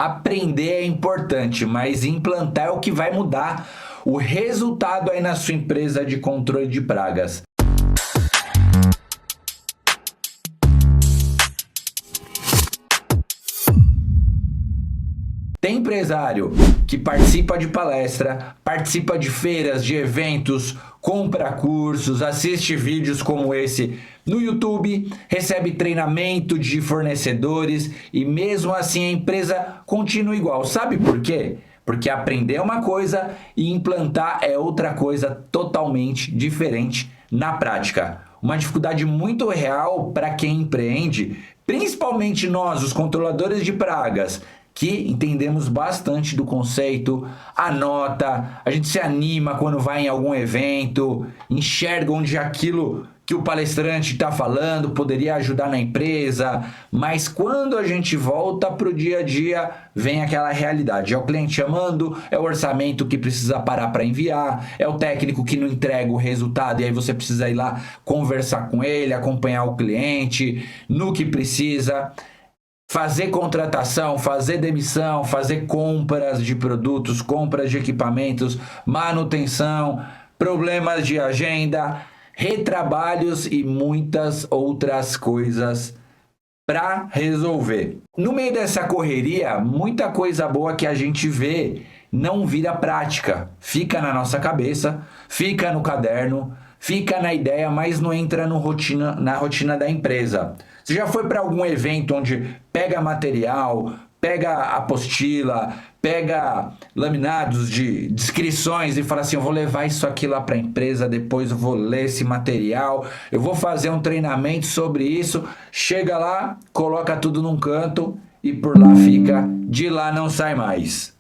aprender é importante, mas implantar é o que vai mudar o resultado aí na sua empresa de controle de pragas. Tem empresário que participa de palestra, participa de feiras, de eventos, compra cursos, assiste vídeos como esse no YouTube, recebe treinamento de fornecedores e mesmo assim a empresa continua igual. Sabe por quê? Porque aprender é uma coisa e implantar é outra coisa totalmente diferente na prática. Uma dificuldade muito real para quem empreende, principalmente nós, os controladores de pragas, que entendemos bastante do conceito, anota, a gente se anima quando vai em algum evento, enxerga onde aquilo que o palestrante está falando poderia ajudar na empresa, mas quando a gente volta para o dia a dia, vem aquela realidade. É o cliente chamando, é o orçamento que precisa parar para enviar, é o técnico que não entrega o resultado e aí você precisa ir lá conversar com ele, acompanhar o cliente no que precisa. Fazer contratação, fazer demissão, fazer compras de produtos, compras de equipamentos, manutenção, problemas de agenda, retrabalhos e muitas outras coisas para resolver. No meio dessa correria, muita coisa boa que a gente vê não vira prática. Fica na nossa cabeça, fica no caderno, fica na ideia, mas não entra na rotina da empresa. Você já foi para algum evento onde pega material, pega apostila, pega laminados de descrições e fala assim, eu vou levar isso aqui lá para a empresa, depois eu vou ler esse material, eu vou fazer um treinamento sobre isso, chega lá, coloca tudo num canto e por lá fica, de lá não sai mais.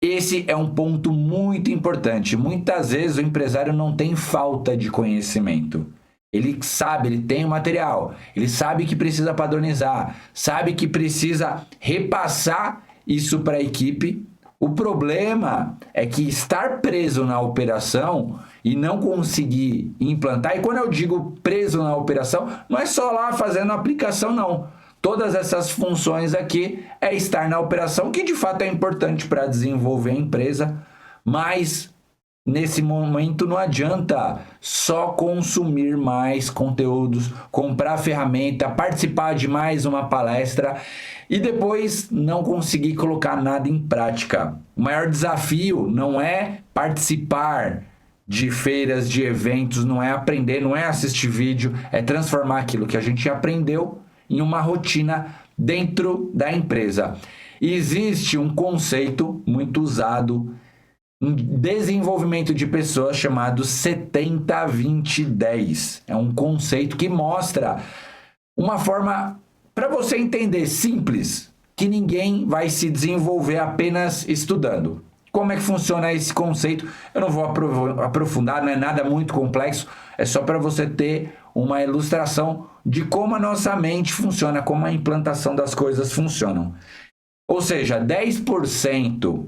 Esse é um ponto muito importante. Muitas vezes o empresário não tem falta de conhecimento. Ele sabe, ele tem o material, ele sabe que precisa padronizar, sabe que precisa repassar isso para a equipe. O problema é que estar preso na operação e não conseguir implantar, e quando eu digo preso na operação, não é só lá fazendo a aplicação, não. Todas essas funções aqui é estar na operação, que de fato é importante para desenvolver a empresa, mas nesse momento não adianta só consumir mais conteúdos, comprar ferramenta, participar de mais uma palestra e depois não conseguir colocar nada em prática. O maior desafio não é participar de feiras, de eventos, não é aprender, não é assistir vídeo, é transformar aquilo que a gente aprendeu em uma rotina dentro da empresa. E existe um conceito muito usado em desenvolvimento de pessoas chamado 70-20-10. É um conceito que mostra uma forma para você entender simples, que ninguém vai se desenvolver apenas estudando. Como é que funciona esse conceito? Eu não vou aprofundar, não é nada muito complexo, é só para você ter uma ilustração de como a nossa mente funciona, como a implantação das coisas funcionam. Ou seja, 10%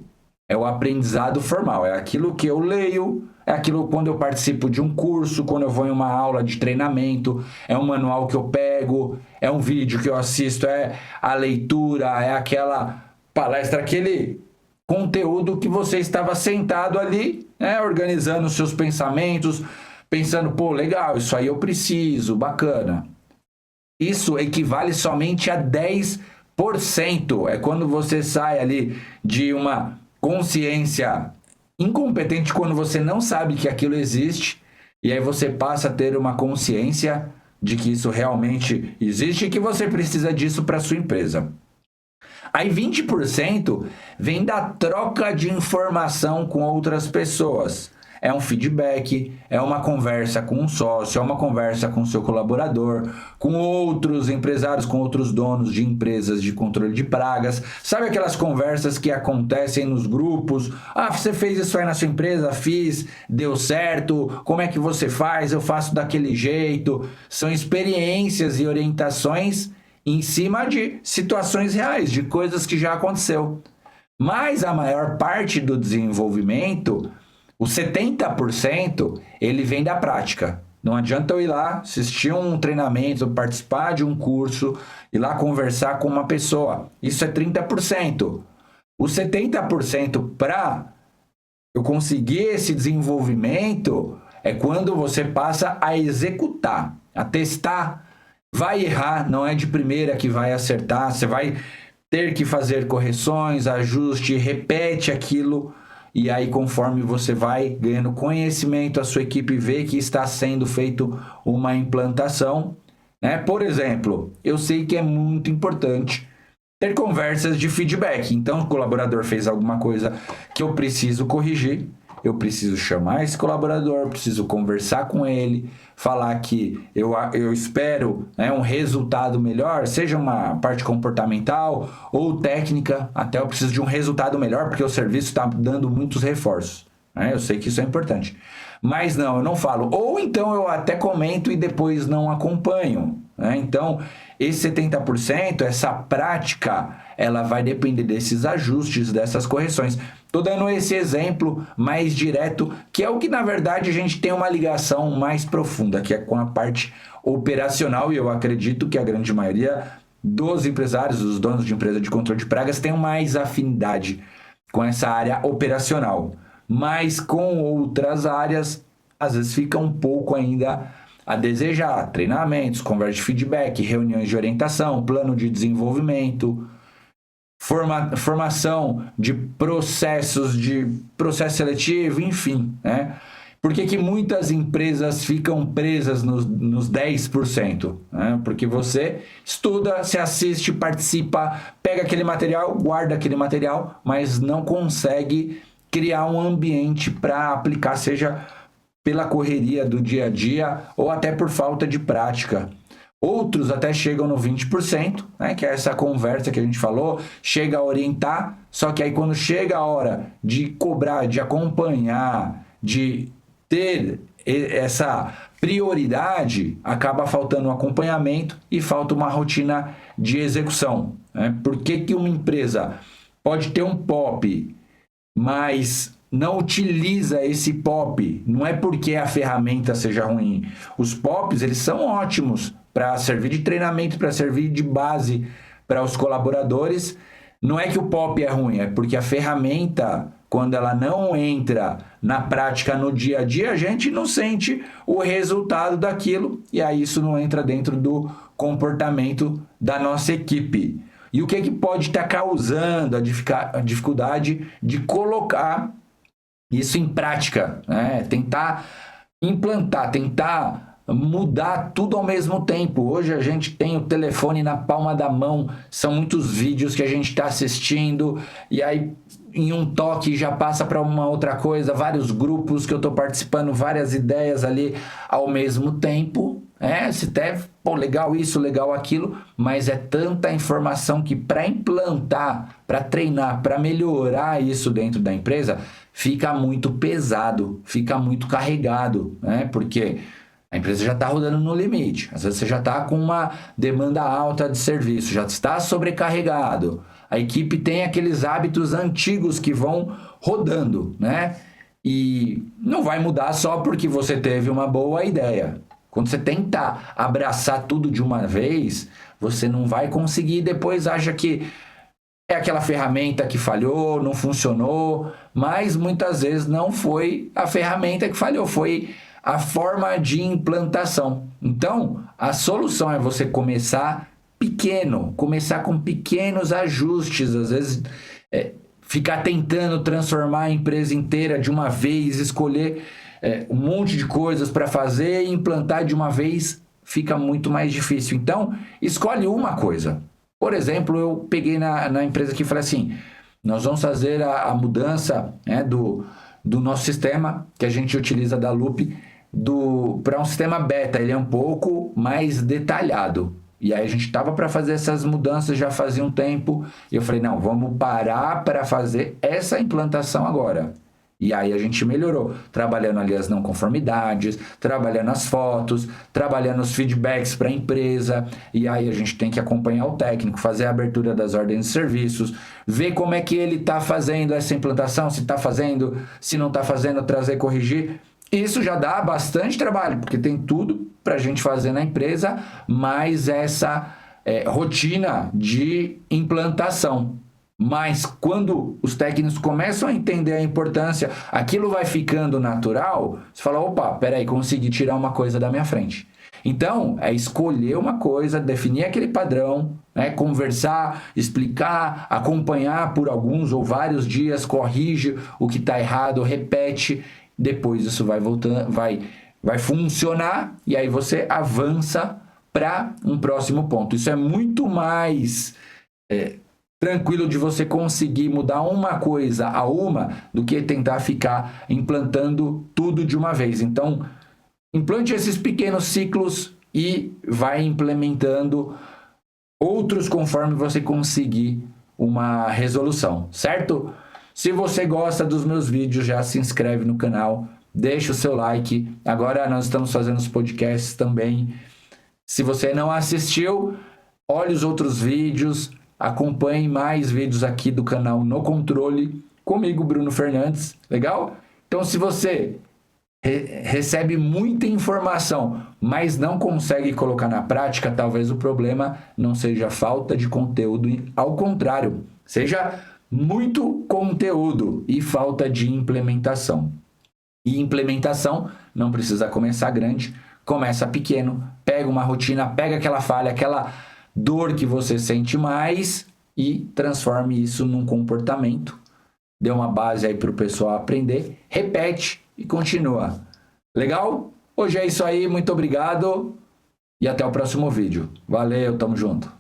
é o aprendizado formal, é aquilo que eu leio, é aquilo quando eu participo de um curso, quando eu vou em uma aula de treinamento, é um manual que eu pego, é um vídeo que eu assisto, é a leitura, é aquela palestra, aquele conteúdo que você estava sentado ali, né, organizando os seus pensamentos, pensando, pô, legal, isso aí eu preciso, bacana. Isso equivale somente a 10%. É quando você sai ali de uma consciência incompetente, quando você não sabe que aquilo existe, e aí você passa a ter uma consciência de que isso realmente existe e que você precisa disso para sua empresa. Aí 20% vem da troca de informação com outras pessoas. É um feedback, é uma conversa com um sócio, é uma conversa com seu colaborador, com outros empresários, com outros donos de empresas de controle de pragas. Sabe aquelas conversas que acontecem nos grupos? Ah, você fez isso aí na sua empresa? Fiz, deu certo. Como é que você faz? Eu faço daquele jeito. São experiências e orientações em cima de situações reais, de coisas que já aconteceu. Mas a maior parte do desenvolvimento, o 70%, ele vem da prática. Não adianta eu ir lá, assistir um treinamento, participar de um curso, ir lá conversar com uma pessoa. Isso é 30%. Os 70% para eu conseguir esse desenvolvimento é quando você passa a executar, a testar. Vai errar, não é de primeira que vai acertar, você vai ter que fazer correções, ajuste, repete aquilo, e aí conforme você vai ganhando conhecimento, a sua equipe vê que está sendo feito uma implantação, né? Por exemplo, eu sei que é muito importante ter conversas de feedback. Então, o colaborador fez alguma coisa que eu preciso corrigir, eu preciso chamar esse colaborador, preciso conversar com ele, falar que eu espero, né, um resultado melhor, seja uma parte comportamental ou técnica, até eu preciso de um resultado melhor, porque o serviço está dando muitos reforços. Né? Eu sei que isso é importante. Mas não, eu não falo. Ou então eu até comento e depois não acompanho. Né? Então, esse 70%, essa prática, ela vai depender desses ajustes, dessas correções. Estou dando esse exemplo mais direto, que é o que, na verdade, a gente tem uma ligação mais profunda, que é com a parte operacional, e eu acredito que a grande maioria dos empresários, dos donos de empresa de controle de pragas, tem mais afinidade com essa área operacional. Mas com outras áreas, às vezes fica um pouco ainda a desejar. Treinamentos, conversa de feedback, reuniões de orientação, plano de desenvolvimento, formação de processo seletivo, enfim, né? Por que muitas empresas ficam presas nos 10%? Né? Porque você estuda, se assiste, participa, pega aquele material, guarda aquele material, mas não consegue criar um ambiente para aplicar, seja pela correria do dia a dia ou até por falta de prática. Outros até chegam no 20%, né, que é essa conversa que a gente falou, chega a orientar, só que aí quando chega a hora de cobrar, de acompanhar, de ter essa prioridade, acaba faltando um acompanhamento e falta uma rotina de execução. Né? Por que uma empresa pode ter um POP, mas não utiliza esse POP? Não é porque a ferramenta seja ruim. Os POPs, eles são ótimos para servir de treinamento, para servir de base para os colaboradores. Não é que o POP é ruim, é porque a ferramenta, quando ela não entra na prática no dia a dia, a gente não sente o resultado daquilo, e aí isso não entra dentro do comportamento da nossa equipe. E o que pode estar causando a dificuldade de colocar isso em prática, né? Tentar implantar, tentar mudar tudo ao mesmo tempo. Hoje a gente tem o telefone na palma da mão, são muitos vídeos que a gente está assistindo, e aí em um toque já passa para uma outra coisa, vários grupos que eu estou participando, várias ideias ali ao mesmo tempo. Se até, pô, legal isso, legal aquilo, mas é tanta informação que para implantar, para treinar, para melhorar isso dentro da empresa, fica muito pesado, fica muito carregado, né? Porque a empresa já está rodando no limite, às vezes você já está com uma demanda alta de serviço, já está sobrecarregado, a equipe tem aqueles hábitos antigos que vão rodando, né? E não vai mudar só porque você teve uma boa ideia. Quando você tenta abraçar tudo de uma vez, você não vai conseguir, depois acha que é aquela ferramenta que falhou, não funcionou, mas muitas vezes não foi a ferramenta que falhou, foi a forma de implantação. Então, a solução é você começar pequeno, começar com pequenos ajustes, às vezes ficar tentando transformar a empresa inteira de uma vez, escolher um monte de coisas para fazer e implantar de uma vez fica muito mais difícil. Então, escolhe uma coisa. Por exemplo, eu peguei na empresa aqui e falei assim, nós vamos fazer a mudança, né, do nosso sistema que a gente utiliza da Loop para um sistema beta. Ele é um pouco mais detalhado. E aí a gente estava para fazer essas mudanças já fazia um tempo. E eu falei, não, vamos parar para fazer essa implantação agora. E aí a gente melhorou, trabalhando ali as não conformidades, trabalhando as fotos, trabalhando os feedbacks para a empresa. E aí a gente tem que acompanhar o técnico, fazer a abertura das ordens de serviços, ver como é que ele está fazendo essa implantação, se está fazendo, se não está fazendo, trazer, corrigir. Isso já dá bastante trabalho, porque tem tudo para a gente fazer na empresa, mais essa rotina de implantação. Mas quando os técnicos começam a entender a importância, aquilo vai ficando natural, você fala, opa, peraí, consegui tirar uma coisa da minha frente. Então, é escolher uma coisa, definir aquele padrão, né, conversar, explicar, acompanhar por alguns ou vários dias, corrige o que está errado, repete, depois isso vai voltando, vai funcionar e aí você avança para um próximo ponto. Isso é muito mais tranquilo de você conseguir mudar uma coisa a uma do que tentar ficar implantando tudo de uma vez. Então, implante esses pequenos ciclos e vai implementando outros conforme você conseguir uma resolução, certo? Se você gosta dos meus vídeos, já se inscreve no canal, deixa o seu like. Agora nós estamos fazendo os podcasts também. Se você não assistiu, olhe os outros vídeos, acompanhe mais vídeos aqui do canal No Controle, comigo, Bruno Fernandes, legal? Então, se você recebe muita informação, mas não consegue colocar na prática, talvez o problema não seja falta de conteúdo, ao contrário, seja muito conteúdo e falta de implementação. E implementação não precisa começar grande, começa pequeno, pega uma rotina, pega aquela falha, aquela dor que você sente mais e transforme isso num comportamento. Dê uma base aí para o pessoal aprender, repete e continua. Legal? Hoje é isso aí, muito obrigado e até o próximo vídeo. Valeu, tamo junto.